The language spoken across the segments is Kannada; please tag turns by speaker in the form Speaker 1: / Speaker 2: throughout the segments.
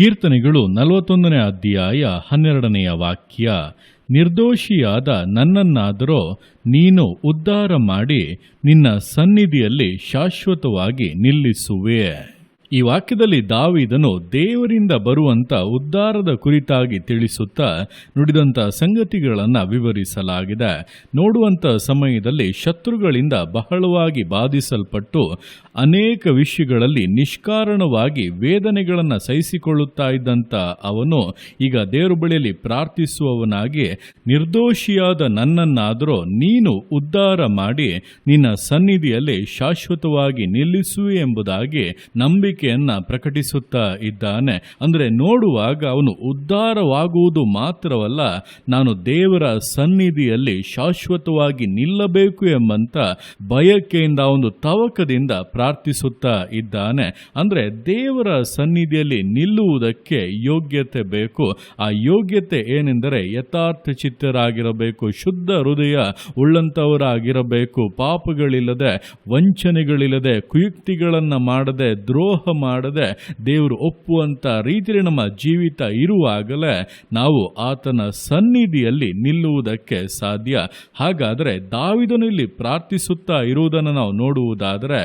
Speaker 1: ಕೀರ್ತನೆಗಳು 41ನೇ ಅಧ್ಯಾಯ 12ನೇ ವಾಕ್ಯ. ನಿರ್ದೋಷಿಯಾದ ನನ್ನನ್ನಾದರೋ ನೀನು ಉದ್ಧಾರ ಮಾಡಿ ನಿನ್ನ ಸನ್ನಿಧಿಯಲ್ಲಿ ಶಾಶ್ವತವಾಗಿ ನಿಲ್ಲಿಸುವೆ. ಈ ವಾಕ್ಯದಲ್ಲಿ ದಾವೀದನು ದೇವರಿಂದ ಬರುವಂಥ ಉದ್ಧಾರದ ಕುರಿತಾಗಿ ತಿಳಿಸುತ್ತಾ ನುಡಿದಂಥ ಸಂಗತಿಗಳನ್ನು ವಿವರಿಸಲಾಗಿದೆ. ನೋಡುವಂಥ ಸಮಯದಲ್ಲಿ ಶತ್ರುಗಳಿಂದ ಬಹಳವಾಗಿ ಬಾಧಿಸಲ್ಪಟ್ಟು ಅನೇಕ ವಿಷಯಗಳಲ್ಲಿ ನಿಷ್ಕಾರಣವಾಗಿ ವೇದನೆಗಳನ್ನು ಸಹಿಸಿಕೊಳ್ಳುತ್ತಾ ಇದ್ದಂಥ ಅವನು ಈಗ ದೇವರ ಬಳಿಯಲ್ಲಿ ಪ್ರಾರ್ಥಿಸುವವನಾಗಿ, ನಿರ್ದೋಷಿಯಾದ ನನ್ನನ್ನಾದರೂ ನೀನು ಉದ್ಧಾರ ಮಾಡಿ ನಿನ್ನ ಸನ್ನಿಧಿಯಲ್ಲಿ ಶಾಶ್ವತವಾಗಿ ನಿಲ್ಲಿಸು ಎಂಬುದಾಗಿ ನಂಬಿಕೆಯನ್ನ ಪ್ರಕಟಿಸುತ್ತಾ ಇದ್ದಾನೆ. ಅಂದರೆ ನೋಡುವಾಗ ಅವನು ಉದ್ಧಾರವಾಗುವುದು ಮಾತ್ರವಲ್ಲ, ನಾನು ದೇವರ ಸನ್ನಿಧಿಯಲ್ಲಿ ಶಾಶ್ವತವಾಗಿ ನಿಲ್ಲಬೇಕು ಎಂಬಂತ ಬಯಕೆಯಿಂದ, ಒಂದು ತವಕದಿಂದ ಪ್ರಾರ್ಥಿಸುತ್ತಾ ಇದ್ದಾನೆ. ಅಂದರೆ ದೇವರ ಸನ್ನಿಧಿಯಲ್ಲಿ ನಿಲ್ಲುವುದಕ್ಕೆ ಯೋಗ್ಯತೆ ಬೇಕು. ಆ ಯೋಗ್ಯತೆ ಏನೆಂದರೆ ಯಥಾರ್ಥ ಚಿತ್ತರಾಗಿರಬೇಕು, ಶುದ್ಧ ಹೃದಯ ಉಳ್ಳಂಥವರಾಗಿರಬೇಕು, ಪಾಪಗಳಿಲ್ಲದೆ, ವಂಚನೆಗಳಿಲ್ಲದೆ, ಕುಯುಕ್ತಿಗಳನ್ನು ಮಾಡದೆ, ದ್ರೋಹ ಮಾಡದೆ ದೇವರು ಒಪ್ಪುವಂತ ರೀತಿಯಲ್ಲಿ ನಮ್ಮ ಜೀವಿತ ಇರುವಾಗಲೇ ನಾವು ಆತನ ಸನ್ನಿಧಿಯಲ್ಲಿ ನಿಲ್ಲುವುದಕ್ಕೆ ಸಾಧ್ಯ. ಹಾಗಾದರೆ ದಾವೀದನು ಇಲ್ಲಿ ಪ್ರಾರ್ಥಿಸುತ್ತಾ ಇರುವುದನ್ನು ನಾವು ನೋಡುವುದಾದರೆ,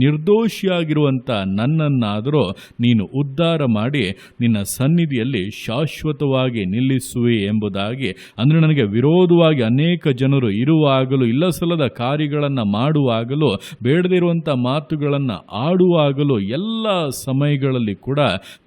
Speaker 1: ನಿರ್ದೋಷಿಯಾಗಿರುವಂಥ ನನ್ನನ್ನಾದರೂ ನೀನು ಉದ್ಧಾರ ಮಾಡಿ ನಿನ್ನ ಸನ್ನಿಧಿಯಲ್ಲಿ ಶಾಶ್ವತವಾಗಿ ನಿಲ್ಲಿಸುವೆ ಎಂಬುದಾಗಿ. ಅಂದರೆ ನನಗೆ ವಿರೋಧವಾಗಿ ಅನೇಕ ಜನರು ಇರುವಾಗಲೂ, ಇಲ್ಲಸಲ್ಲದ ಕಾರ್ಯಗಳನ್ನು ಮಾಡುವಾಗಲೂ, ಬೇಡದಿರುವಂಥ ಮಾತುಗಳನ್ನು ಆಡುವಾಗಲೂ, ಎಲ್ಲ ಸಮಯಗಳಲ್ಲಿ ಕೂಡ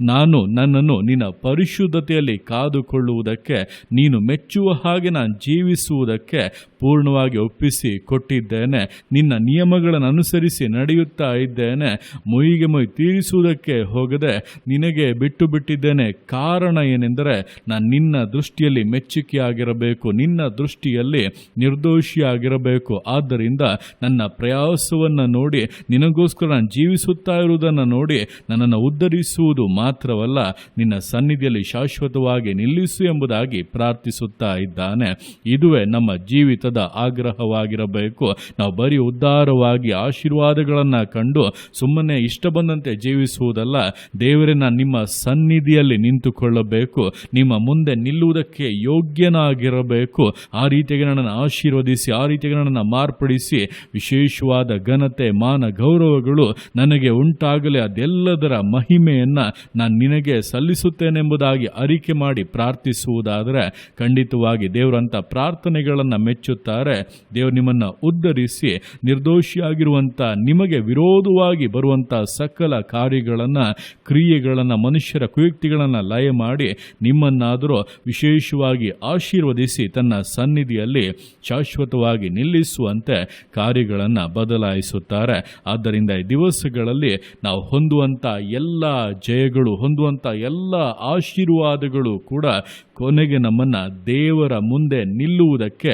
Speaker 1: ನನ್ನನ್ನು ನಿನ್ನ ಪರಿಶುದ್ಧತೆಯಲ್ಲಿ ಕಾದುಕೊಳ್ಳುವುದಕ್ಕೆ, ನೀನು ಮೆಚ್ಚುವ ಹಾಗೆ ನಾನು ಜೀವಿಸುವುದಕ್ಕೆ ಪೂರ್ಣವಾಗಿ ಒಪ್ಪಿಸಿ ಕೊಟ್ಟಿದ್ದೇನೆ. ನಿನ್ನ ನಿಯಮಗಳನ್ನು ಅನುಸರಿಸಿ ನಡೆಯುತ್ತಾ ಇದ್ದೇನೆ. ಮೊಯ್ಗೆ ಮೊಯ್ ತೀರಿಸುವುದಕ್ಕೆ ಹೋಗದೆ ನಿನಗೆ ಬಿಟ್ಟು ಬಿಟ್ಟಿದ್ದೇನೆ. ಕಾರಣ ಏನೆಂದರೆ ನಾನು ನಿನ್ನ ದೃಷ್ಟಿಯಲ್ಲಿ ಮೆಚ್ಚುಗೆಯಾಗಿರಬೇಕು, ನಿನ್ನ ದೃಷ್ಟಿಯಲ್ಲಿ ನಿರ್ದೋಷಿಯಾಗಿರಬೇಕು. ಆದ್ದರಿಂದ ನನ್ನ ಪ್ರಯಾಸವನ್ನು ನೋಡಿ, ನಿನಗೋಸ್ಕರ ನಾನು ಜೀವಿಸುತ್ತಾ ಇರುವುದನ್ನು ನೋಡಿ ನನ್ನನ್ನು ಉದ್ಧರಿಸುವುದು ಮಾತ್ರವಲ್ಲ, ನಿನ್ನ ಸನ್ನಿಧಿಯಲ್ಲಿ ಶಾಶ್ವತವಾಗಿ ನಿಲ್ಲಿಸು ಎಂಬುದಾಗಿ ಪ್ರಾರ್ಥಿಸುತ್ತಾ ಇದ್ದಾನೆ. ಇದುವೇ ನಮ್ಮ ಜೀವಿತದ ಆಗ್ರಹವಾಗಿರಬೇಕು. ನಾವು ಬರೀ ಉದ್ಧಾರವಾಗಿ ಆಶೀರ್ವಾದಗಳನ್ನು ಕಂಡು ಸುಮ್ಮನೆ ಇಷ್ಟ ಬಂದಂತೆ ಜೀವಿಸುವುದಲ್ಲ. ದೇವರೇ, ನಾನು ನಿಮ್ಮ ಸನ್ನಿಧಿಯಲ್ಲಿ ನಿಂತುಕೊಳ್ಳಬೇಕು, ನಿಮ್ಮ ಮುಂದೆ ನಿಲ್ಲುವುದಕ್ಕೆ ಯೋಗ್ಯನಾಗಿರಬೇಕು. ಆ ರೀತಿಯಾಗಿ ನನ್ನನ್ನು ಆಶೀರ್ವದಿಸಿ, ಆ ರೀತಿಯಾಗಿ ನನ್ನನ್ನು ಮಾರ್ಪಡಿಸಿ, ವಿಶೇಷವಾದ ಘನತೆ, ಮಾನ, ಗೌರವಗಳು ನನಗೆ ಉಂಟಾಗಲಿ. ಅದೆಲ್ಲದರ ಮಹಿಮೆಯನ್ನು ನಾನು ನಿನಗೆ ಸಲ್ಲಿಸುತ್ತೇನೆಂಬುದಾಗಿ ಅರಿಕೆ ಮಾಡಿ ಪ್ರಾರ್ಥಿಸುವುದಾದರೆ ಖಂಡಿತವಾಗಿ ದೇವರಂಥ ಪ್ರಾರ್ಥನೆಗಳನ್ನು ಮೆಚ್ಚುತ್ತಾರೆ. ದೇವರು ನಿಮ್ಮನ್ನು ಉದ್ಧರಿಸಿ ನಿರ್ದೋಷಿಯಾಗಿರುವಂಥ, ನಿಮಗೆ ವಿರೋಧವಾಗಿ ಬರುವಂಥ ಸಕಲ ಕಾರ್ಯಗಳನ್ನು, ಕ್ರಿಯೆಗಳನ್ನು, ಮನುಷ್ಯರ ಕುಯುಕ್ತಿಗಳನ್ನು ಲಯ ಮಾಡಿ ನಿಮ್ಮನ್ನಾದರೂ ವಿಶೇಷವಾಗಿ ಆಶೀರ್ವದಿಸಿ ತನ್ನ ಸನ್ನಿಧಿಯಲ್ಲಿ ಶಾಶ್ವತವಾಗಿ ನಿಲ್ಲಿಸುವಂತೆ ಕಾರ್ಯಗಳನ್ನು ಬದಲಾಯಿಸುತ್ತಾರೆ. ಆದ್ದರಿಂದ ಈ ದಿವಸಗಳಲ್ಲಿ ನಾವು ಹೊಂದುವಂಥ ಎಲ್ಲ ಜಯಗಳು, ಹೊಂದುವಂಥ ಎಲ್ಲ ಆಶೀರ್ವಾದಗಳು ಕೂಡ ಕೊನೆಗೆ ನಮ್ಮನ್ನು ದೇವರ ಮುಂದೆ ನಿಲ್ಲುವುದಕ್ಕೆ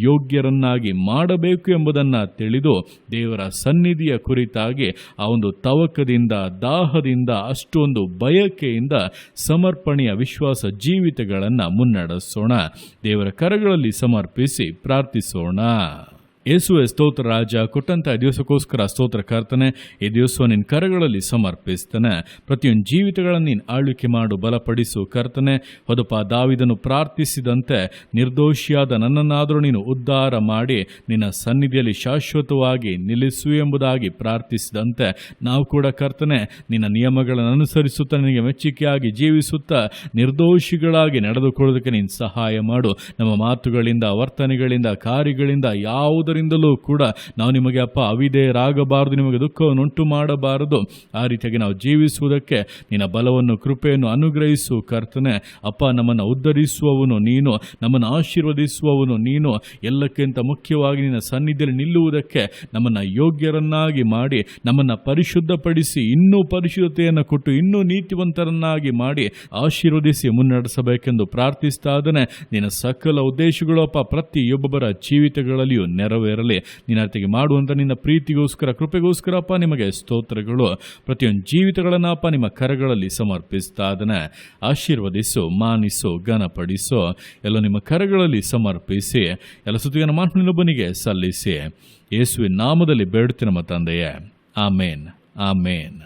Speaker 1: ಯೋಗ್ಯರನ್ನಾಗಿ ಮಾಡಬೇಕು ಎಂಬುದನ್ನು ತಿಳಿದು ದೇವರ ಸನ್ನಿಧಿಯ ಕುರಿತಾಗಿ ಆ ಒಂದು ತವಕದಿಂದ, ದಾಹದಿಂದ, ಅಷ್ಟೊಂದು ಬಯಕೆಯಿಂದ ಸಮರ್ಪಣೆಯ ವಿಶ್ವಾಸ ಜೀವಿತಗಳನ್ನು ಮುನ್ನಡೆಸೋಣ. ದೇವರ ಕರಗಳಲ್ಲಿ ಸಮರ್ಪಿಸಿ ಪ್ರಾರ್ಥಿಸೋಣ. ಯೇಸುವೆ ಸ್ತೋತ್ರ ರಾಜ, ಕೊಟ್ಟಂಥ ದಿವಸಕ್ಕೋಸ್ಕರ ಸ್ತೋತ್ರ ಕರ್ತನೆ. ಈ ದಿವಸ ನಿನ್ನ ಕರಗಳಲ್ಲಿ ಸಮರ್ಪಿಸ್ತಾನೆ. ಪ್ರತಿಯೊಂದು ಜೀವಿತಗಳನ್ನು ನೀನು ಆಳ್ವಿಕೆ ಮಾಡು, ಬಲಪಡಿಸು ಕರ್ತನೆ. ಹೊದಪ ದಾವೀದನು ಪ್ರಾರ್ಥಿಸಿದಂತೆ ನಿರ್ದೋಷಿಯಾದ ನನ್ನನ್ನಾದರೂ ನೀನು ಉದ್ಧಾರ ಮಾಡಿ ನಿನ್ನ ಸನ್ನಿಧಿಯಲ್ಲಿ ಶಾಶ್ವತವಾಗಿ ನಿಲ್ಲಿಸು ಎಂಬುದಾಗಿ ಪ್ರಾರ್ಥಿಸಿದಂತೆ ನಾವು ಕೂಡ ಕರ್ತನೆ ನಿನ್ನ ನಿಯಮಗಳನ್ನು ಅನುಸರಿಸುತ್ತಾ, ನಿನಗೆ ಮೆಚ್ಚುಗೆಯಾಗಿ ಜೀವಿಸುತ್ತಾ, ನಿರ್ದೋಷಿಗಳಾಗಿ ನಡೆದುಕೊಳ್ಳೋದಕ್ಕೆ ನೀನು ಸಹಾಯ ಮಾಡು. ನಮ್ಮ ಮಾತುಗಳಿಂದ, ವರ್ತನೆಗಳಿಂದ, ಕಾರ್ಯಗಳಿಂದ ಯಾವುದರಿಂದಲೂ ಕೂಡ ನಾವು ನಿಮಗೆ ಅಪ್ಪ ಅವಿಧೇಯರಾಗಬಾರದು, ನಿಮಗೆ ದುಃಖವನ್ನು ಉಂಟು ಮಾಡಬಾರದು. ಆ ರೀತಿಯಾಗಿ ನಾವು ಜೀವಿಸುವುದಕ್ಕೆ ನಿನ್ನ ಬಲವನ್ನು, ಕೃಪೆಯನ್ನು ಅನುಗ್ರಹಿಸು ಕರ್ತನೆ. ಅಪ್ಪ, ನಮ್ಮನ್ನು ಉದ್ಧರಿಸುವವನು ನೀನು, ನಮ್ಮನ್ನು ಆಶೀರ್ವದಿಸುವವನು ನೀನು. ಎಲ್ಲಕ್ಕಿಂತ ಮುಖ್ಯವಾಗಿ ನಿನ್ನ ಸನ್ನಿಧಿಯಲ್ಲಿ ನಿಲ್ಲುವುದಕ್ಕೆ ನಮ್ಮನ್ನು ಯೋಗ್ಯರನ್ನಾಗಿ ಮಾಡಿ, ನಮ್ಮನ್ನು ಪರಿಶುದ್ಧಪಡಿಸಿ, ಇನ್ನೂ ಪರಿಶುದ್ಧತೆಯನ್ನು ಕೊಟ್ಟು, ಇನ್ನೂ ನೀತಿವಂತರನ್ನಾಗಿ ಮಾಡಿ ಆಶೀರ್ವದಿಸಿ ಮುನ್ನಡೆಸಬೇಕೆಂದು ಪ್ರಾರ್ಥಿಸ್ತಾದನೆ. ನಿನ್ನ ಸಕಲ ಉದ್ದೇಶಗಳು ಅಪ್ಪ ಪ್ರತಿಯೊಬ್ಬೊಬ್ಬರ ಜೀವಿತಗಳಲ್ಲಿಯೂ ನೆರವೇರಲಿ. ನಿನ್ನ ಅರ್ಥಿಗೆ ಮಾಡುವಂಥ ನಿನ್ನ ಪ್ರೀತಿಗೋಸ್ಕರ, ಕೃಪೆಗೋಸ್ಕರಪ್ಪ ನಿಮಗೆ ಸ್ತೋತ್ರಗಳು. ಪ್ರತಿಯೊಂದು ಜೀವಿತಗಳನ್ನು ಅಪ್ಪ ನಿಮ್ಮ ಕರಗಳಲ್ಲಿ ಸಮರ್ಪಿಸ್ತಾದನೆ. ಆಶೀರ್ವದಿಸು, ಮಾನಿಸು, ಘನಪಡಿಸು. ಎಲ್ಲ ನಿಮ್ಮ ಕರಗಳಲ್ಲಿ ಸಮರ್ಪಿಸಿ ಎಲ್ಲ ಸ್ತುತಿಯನ್ನು ಮಾನವನಿಗೆ ಸಲ್ಲಿಸಿ ಯೇಸುವಿನ ನಾಮದಲ್ಲಿ ಬೇಡುತ್ತೇನೆ ನಮ್ಮ ತಂದೆಯೇ. ಆಮೇನ್, ಆಮೇನ್.